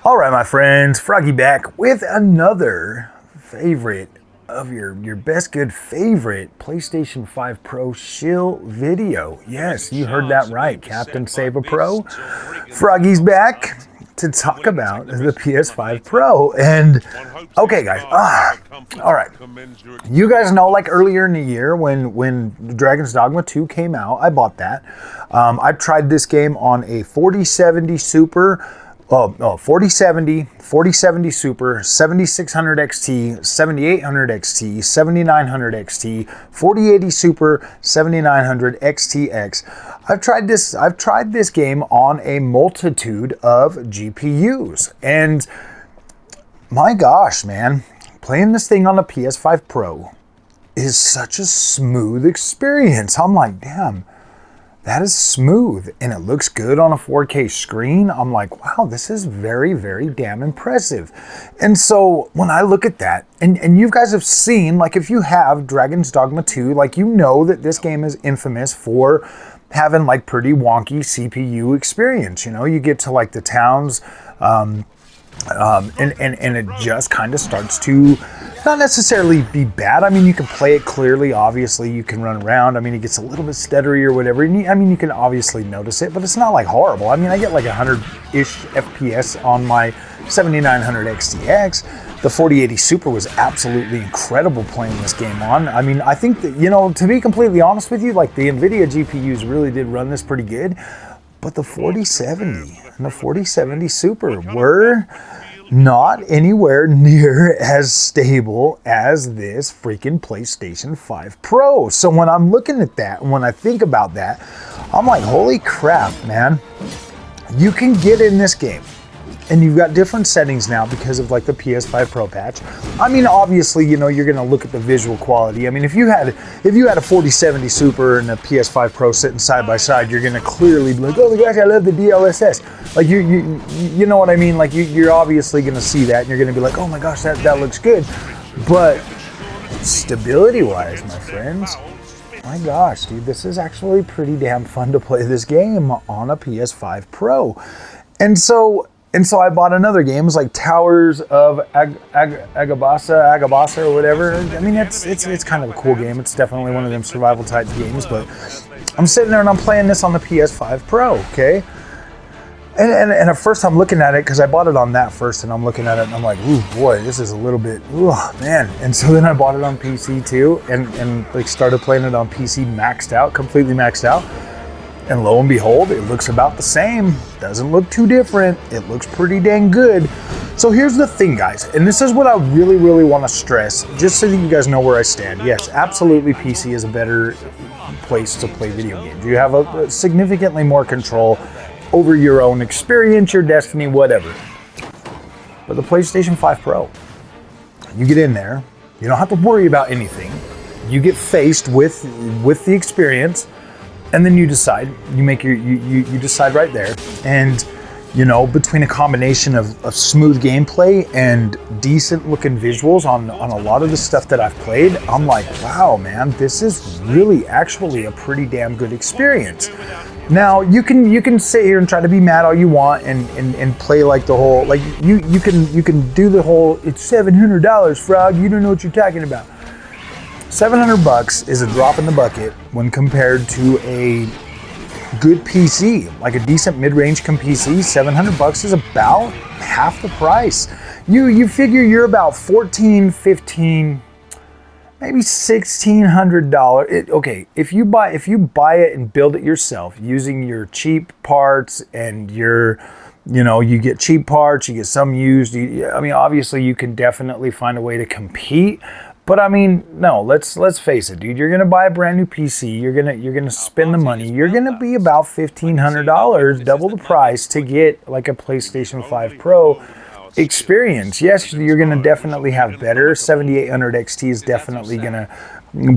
All right, my friends, Froggy back with another favorite of your best good favorite PlayStation 5 Pro shill video. Yes, you heard that right, Captain Save a Pro. Froggy's back to talk about the PS5 Pro. And okay, guys, all right. You guys know, like earlier in the year when Dragon's Dogma 2 came out, I bought that. I tried this game on a 4070 Super. 4070, 4070 Super, 7600 XT, 7800 XT, 7900 XT, 4080 Super, 7900 XTX. I've tried this game on a multitude of GPUs, and my gosh, man, playing this thing on the PS5 Pro is such a smooth experience. I'm like, damn, that is smooth, and it looks good on a 4K screen. I'm like, wow, this is very, very damn impressive. And so when I look at that, and you guys have seen, like if you have Dragon's Dogma 2, like you know that this game is infamous for having like pretty wonky CPU experience. You know, you get to like the towns, and it just kind of starts to not necessarily be bad. I mean, you can play it clearly. Obviously, you can run around. I mean, it gets a little bit stuttery or whatever. I mean, you can obviously notice it, but it's not like horrible. I mean, I get like 100-ish FPS on my 7900 XTX. The 4080 Super was absolutely incredible playing this game on. I mean, I think that, you know, to be completely honest with you, like the NVIDIA GPUs really did run this pretty good, but the 4070 and the 4070 Super were not anywhere near as stable as this freaking PlayStation 5 Pro. So when I'm looking at that, and when I think about that, I'm like, holy crap, man. You can get in this game, and you've got different settings now because of like the PS5 Pro patch. I mean, obviously, you know, you're gonna look at the visual quality. I mean, if you had a 4070 Super and a PS5 Pro sitting side by side, you're gonna clearly be like, oh my gosh, I love the DLSS. Like you know what I mean? Like you're obviously gonna see that, and you're gonna be like, oh my gosh, that looks good. But stability-wise, my friends, my gosh, dude, this is actually pretty damn fun to play this game on a PS5 Pro. And so I bought another game. It was like Towers of Agabasa or whatever. I mean, it's kind of a cool game. It's definitely one of them survival type games, but I'm sitting there and I'm playing this on the PS5 Pro, okay? And at first I'm looking at it, because I bought it on that first, and I'm looking at it and I'm like, ooh, boy, this is a little bit, ooh, man. And so then I bought it on PC too, and like started playing it on PC maxed out, completely maxed out. And lo and behold, it looks about the same. Doesn't look too different. It looks pretty dang good. So here's the thing, guys, and this is what I really, really want to stress, just so that you guys know where I stand. Yes, absolutely, PC is a better place to play video games. You have a significantly more control over your own experience, your destiny, whatever. But the PlayStation 5 Pro, you get in there, you don't have to worry about anything. You get faced with the experience, and then you decide. You decide right there. And you know, between a combination of smooth gameplay and decent looking visuals on a lot of the stuff that I've played, I'm like, wow, man, this is really actually a pretty damn good experience. Now you can sit here and try to be mad all you want and play like the whole, like you can do the whole, it's $700, Frog, you don't know what you're talking about. $700 is a drop in the bucket when compared to a good PC, like a decent mid-range PC. $700 is about half the price. You figure you're about $14, $15, maybe $1,600. Okay, if you buy it and build it yourself using your cheap parts and you get cheap parts, you get some used. I mean, obviously you can definitely find a way to compete. But I mean, no, let's face it, dude. You're gonna buy a brand new PC. You're gonna spend the money. You're gonna be about $1,500, double the price, to get like a PlayStation 5 Pro experience. Yes, you're gonna definitely have better. 7800 XT is definitely gonna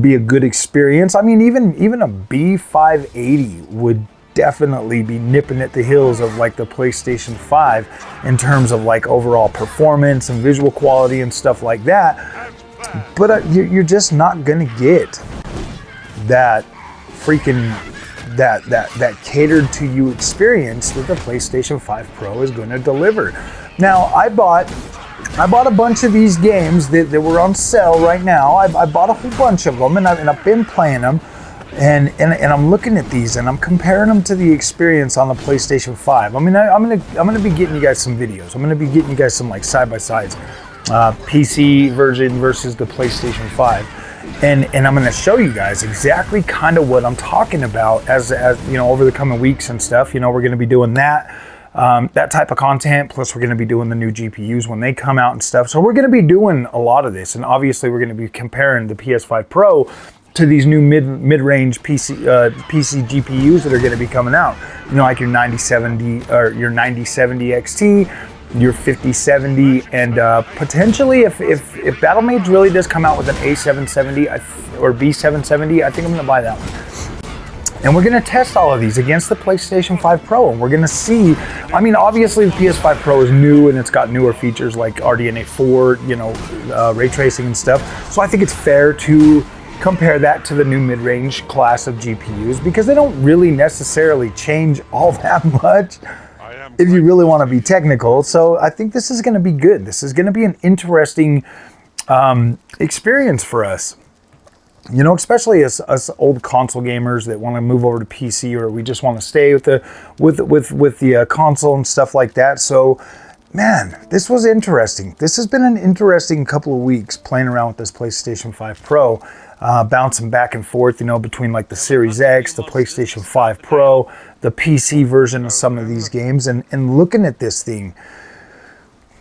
be a good experience. I mean, even a B580 would definitely be nipping at the heels of like the PlayStation 5 in terms of like overall performance and visual quality and stuff like that. But you're just not gonna get that freaking that catered to you experience that the PlayStation 5 Pro is going to deliver. Now, I bought a bunch of these games that were on sale right now. I bought a whole bunch of them, and I've been playing them. And I'm looking at these, and I'm comparing them to the experience on the PlayStation 5. I mean, I'm gonna be getting you guys some videos. I'm gonna be getting you guys some like side-by-sides, PC version versus the PlayStation 5. And I'm going to show you guys exactly kind of what I'm talking about as you know, over the coming weeks and stuff. You know, we're going to be doing that type of content. Plus, we're going to be doing the new GPUs when they come out and stuff. So we're going to be doing a lot of this. And obviously, we're going to be comparing the PS5 Pro to these new mid-range PC GPUs that are going to be coming out. You know, like your 9070 or your 9070 XT. Your 5070, and potentially if Battlemage really does come out with an A770 or B770, I think I'm gonna buy that one. And we're gonna test all of these against the PlayStation 5 Pro, and we're gonna see, I mean, obviously the PS5 Pro is new and it's got newer features like RDNA 4, you know, ray tracing and stuff. So I think it's fair to compare that to the new mid-range class of GPUs because they don't really necessarily change all that much. If you really want to be technical. So I think this is going to be good. This is going to be an interesting experience for us. You know, especially as us old console gamers that want to move over to PC, or we just want to stay with the console and stuff like that. So, man, this was interesting. This has been an interesting couple of weeks playing around with this PlayStation 5 Pro. Bouncing back and forth, you know, between like the Series X, the PlayStation 5 Pro, the PC version of some of these games, and looking at this thing.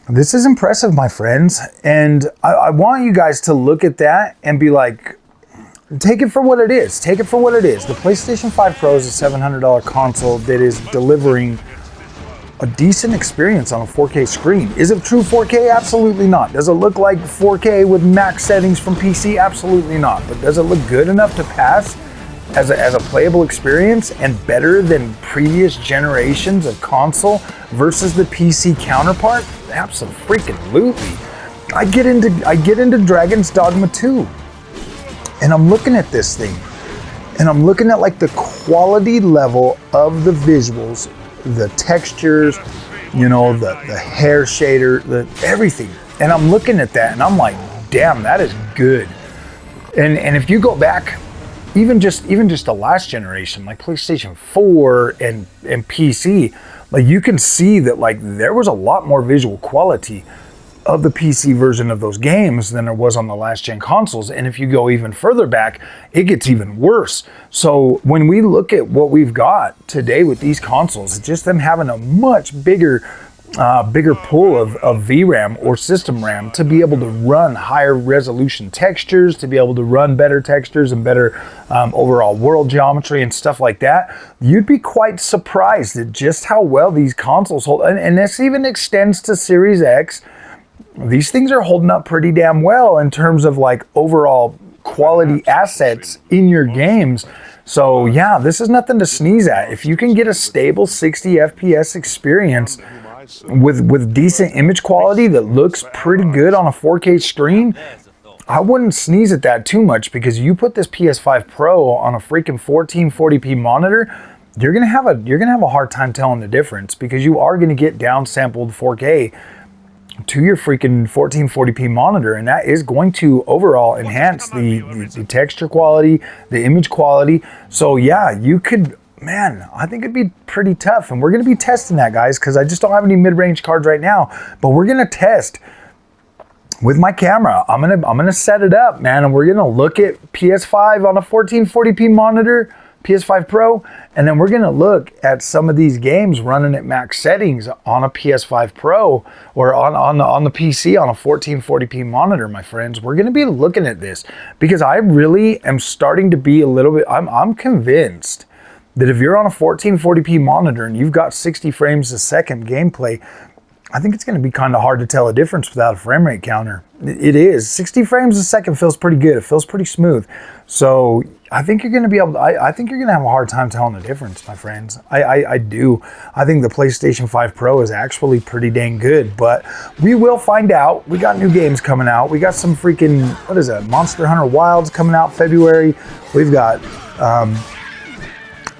This is impressive, my friends. And I want you guys to look at that and be like, take it for what it is. Take it for what it is. The PlayStation 5 Pro is a $700 console that is delivering a decent experience on a 4K screen. Is it true 4K? Absolutely not. Does it look like 4K with max settings from PC? Absolutely not. But does it look good enough to pass as a playable experience and better than previous generations of console versus the PC counterpart? Absolutely. I get into Dragon's Dogma 2, and I'm looking at this thing, and I'm looking at like the quality level of the visuals, the textures, you know, the hair shader, everything. And I'm looking at that and I'm like, damn, that is good. And if you go back, even just the last generation, like PlayStation 4 and PC, like you can see that like there was a lot more visual quality of the PC version of those games than there was on the last gen consoles. And if you go even further back, it gets even worse. So when we look at what we've got today with these consoles, it's just them having a much bigger pool of VRAM or system RAM to be able to run higher resolution textures, to be able to run better textures and better overall world geometry and stuff like that. You'd be quite surprised at just how well these consoles hold. And this even extends to Series X. These things are holding up pretty damn well in terms of like overall quality assets in your games. So yeah, this is nothing to sneeze at. If you can get a stable 60 FPS experience with decent image quality that looks pretty good on a 4K screen, I wouldn't sneeze at that too much, because you put this PS5 Pro on a freaking 1440p monitor, you're gonna have a hard time telling the difference, because you are gonna get downsampled 4K to your freaking 1440p monitor, and that is going to overall enhance the texture quality, the image quality. So yeah, you could, man, I think it'd be pretty tough, and we're gonna be testing that, guys, because I just don't have any mid-range cards right now, but we're gonna test with my camera. I'm gonna set it up, man, and we're gonna look at PS5 on a 1440p monitor, PS5 Pro, and then we're gonna look at some of these games running at max settings on a PS5 Pro or on the PC on a 1440p monitor, my friends. We're gonna be looking at this, because I really am starting to be a little bit, I'm convinced that if you're on a 1440p monitor and you've got 60 frames a second gameplay, I think it's going to be kind of hard to tell a difference without a frame rate counter. It is. 60 frames a second feels pretty good. It feels pretty smooth. So I think you're going to be able to, I think you're going to have a hard time telling the difference, my friends. I do. I think the PlayStation 5 Pro is actually pretty dang good, but we will find out. We got new games coming out. We got some freaking, what is that? Monster Hunter Wilds coming out February. We've got,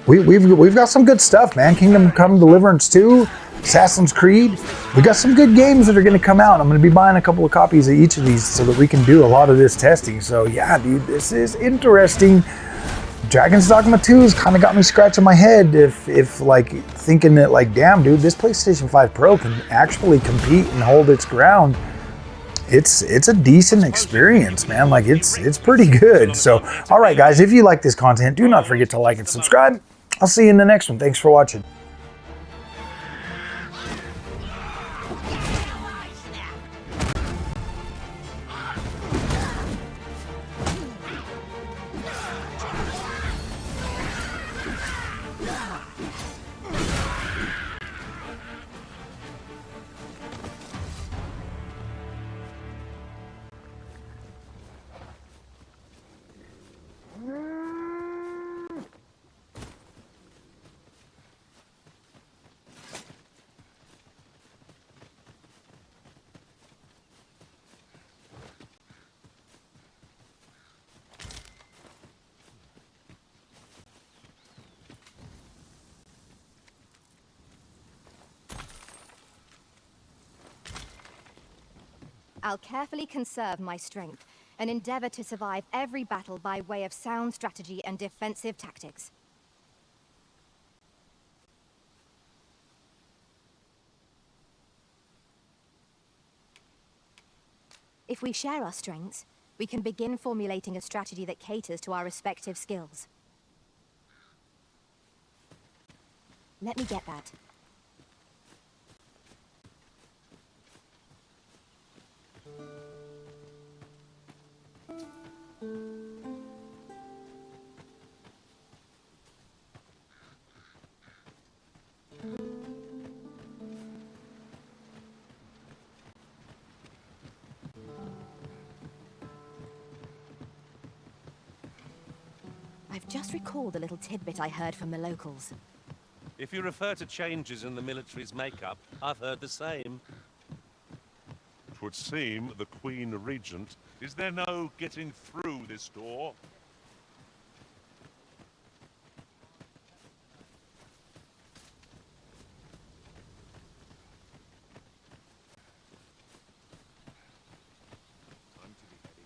we've got some good stuff, man. Kingdom Come Deliverance 2. Assassin's Creed. We got some good games that are going to come out. I'm going to be buying a couple of copies of each of these so that we can do a lot of this testing. So yeah, dude, this is interesting. Dragon's Dogma 2 has kind of got me scratching my head if like thinking that like, damn, dude, this PlayStation 5 Pro can actually compete and hold its ground. It's a decent experience, man. Like it's pretty good. So, all right, guys, if you like this content, do not forget to like and subscribe. I'll see you in the next one. Thanks for watching. I'll carefully conserve my strength and endeavor to survive every battle by way of sound strategy and defensive tactics. If we share our strengths, we can begin formulating a strategy that caters to our respective skills. Let me get that. I've just recalled a little tidbit I heard from the locals. If you refer to changes in the military's makeup, I've heard the same. 'Twould seem the Queen Regent. Is there no getting through this door? Time to be heading.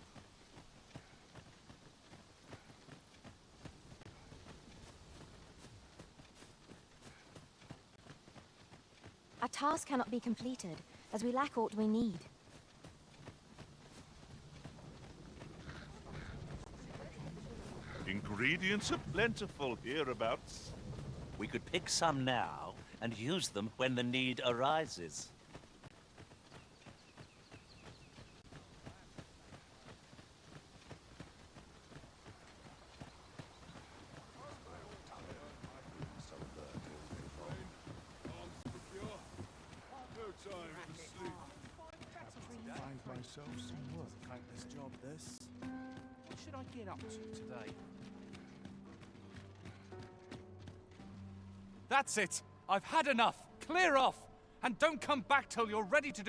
Our task cannot be completed, as we lack aught we need. Ingredients are plentiful hereabouts. We could pick some now and use them when the need arises. Find myself some work. Thankless job, this. What should I get up to today? That's it! I've had enough! Clear off! And don't come back till you're ready to do